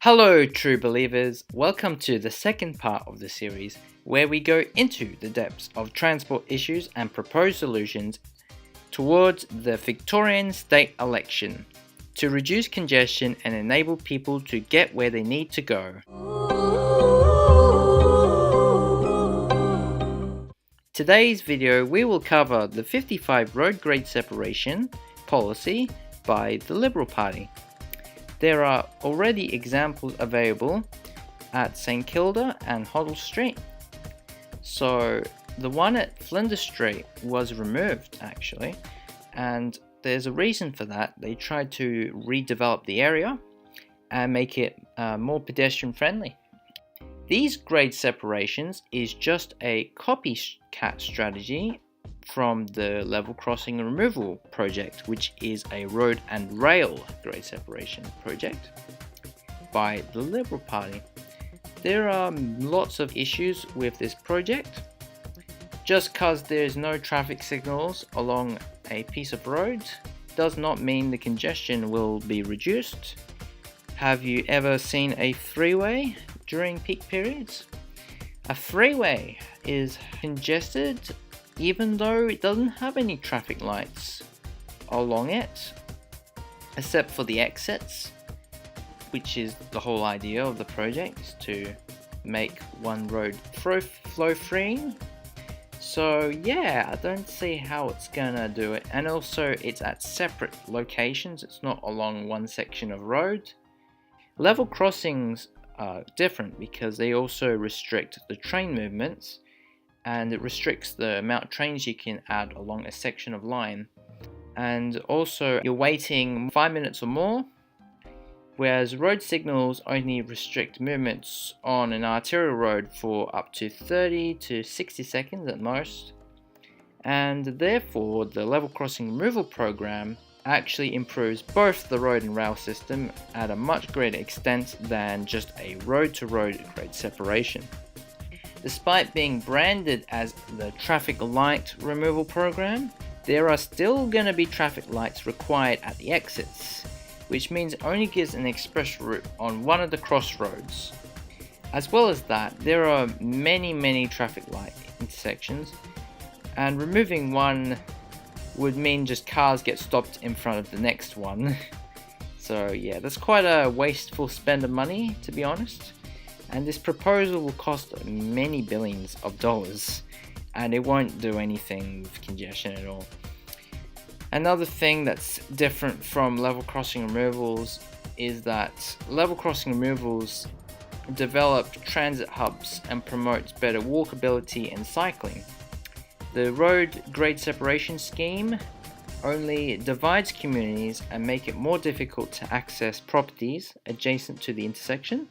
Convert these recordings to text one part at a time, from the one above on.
Hello, true believers. Welcome to the second part of the series where we go into the depths of transport issues and propose solutions towards the Victorian state election to reduce congestion and enable people to get where they need to go. Today's video we will cover the 55 road grade separation policy by the Liberal Party. There are already examples available at St Kilda and Hoddle Street. So the one at Flinders Street was removed actually, and there's a reason for that. They tried to redevelop the area and make it more pedestrian friendly. These grade separations is just a copycat strategy from the level crossing removal project, which is a road and rail grade separation project by the Liberal Party. There are lots of issues with this project. Just because there's no traffic signals along a piece of road does not mean the congestion will be reduced. Have you ever seen a freeway during peak periods? A freeway is congested even though it doesn't have any traffic lights along it, except for the exits, which is the whole idea of the project, is to make one road flow free. So yeah, I don't see how it's gonna do it. And also it's at separate locations, it's not along one section of road. Level crossings are different because they also restrict the train movements, and it restricts the amount of trains you can add along a section of line. And also you're waiting 5 minutes or more, whereas road signals only restrict movements on an arterial road for up to 30 to 60 seconds at most. And therefore the level crossing removal program actually improves both the road and rail system at a much greater extent than just a road-to-road grade separation. Despite being branded as the traffic light removal program, there are still going to be traffic lights required at the exits, which means it only gives an express route on one of the crossroads. As well as that, there are many traffic light intersections, and removing one would mean just cars get stopped in front of the next one. So yeah, that's quite a wasteful spend of money, to be honest. And this proposal will cost many billions of dollars, and it won't do anything with congestion at all. Another thing that's different from level crossing removals is that level crossing removals develop transit hubs and promotes better walkability and cycling. The road grade separation scheme only divides communities and make it more difficult to access properties adjacent to the intersection,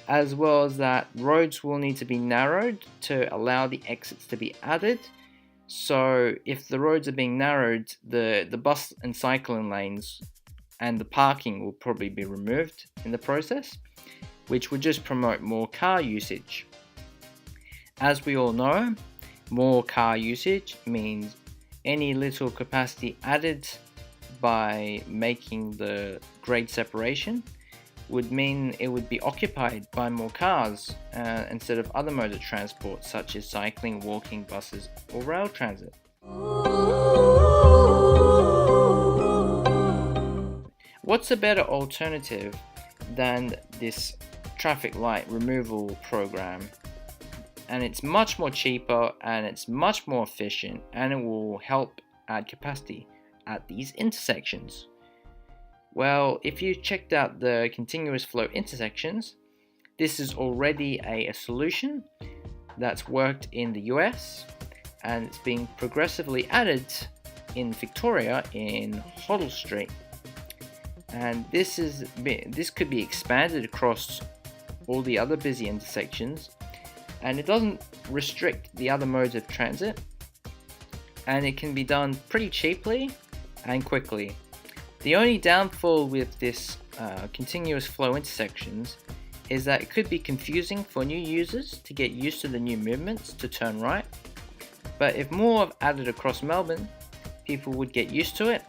as well as that roads will need to be narrowed to allow the exits to be added. So if the roads are being narrowed, the bus and cycling lanes and the parking will probably be removed in the process, which would just promote more car usage. As we all know, more car usage means any little capacity added by making the grade separation would mean it would be occupied by more cars instead of other modes of transport such as cycling, walking, buses or rail transit. What's a better alternative than this traffic light removal program? And it's much more cheaper and it's much more efficient, and it will help add capacity at these intersections. Well, if you checked out the continuous flow intersections, this is already a solution that's worked in the US, and it's being progressively added in Victoria in Hoddle Street. And this could be expanded across all the other busy intersections, and it doesn't restrict the other modes of transit, and it can be done pretty cheaply and quickly. The only downfall with this continuous flow intersections is that it could be confusing for new users to get used to the new movements to turn right. But if more are added across Melbourne, people would get used to it,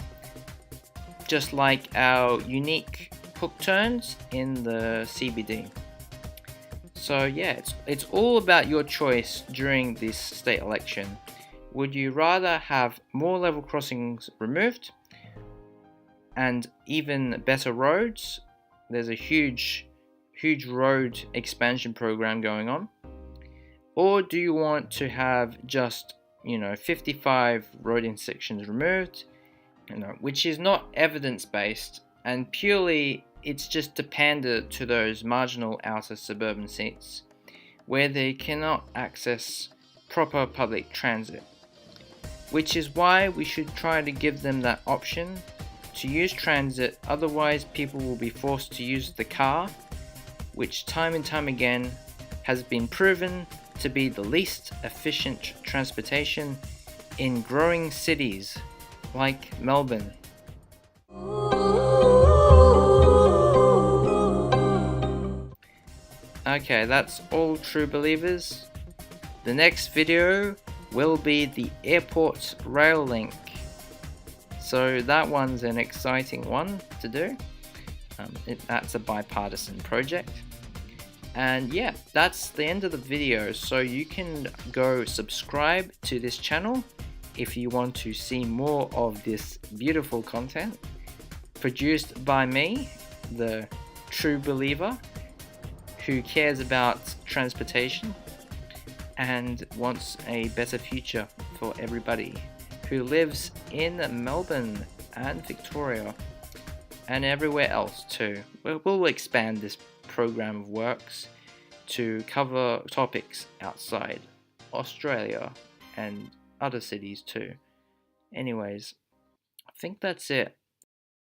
just like our unique hook turns in the CBD. So yeah, it's all about your choice during this state election. Would you rather have more level crossings removed and even better roads? There's a huge road expansion program going on. Or do you want to have just 55 road intersections removed, which is not evidence-based, and purely it's just to pander to those marginal outer suburban seats where they cannot access proper public transit, which is why we should try to give them that option to use transit. Otherwise people will be forced to use the car, which time and time again has been proven to be the least efficient transportation in growing cities like Melbourne. Okay, that's all, true believers. The next video will be the airport rail link. So that one's an exciting one to do. That's a bipartisan project. And yeah, that's the end of the video. So you can go subscribe to this channel if you want to see more of this beautiful content produced by me, the true believer who cares about transportation and wants a better future for everybody who lives in Melbourne and Victoria and everywhere else too. We'll expand this program of works to cover topics outside Australia and other cities too. Anyways, I think that's it.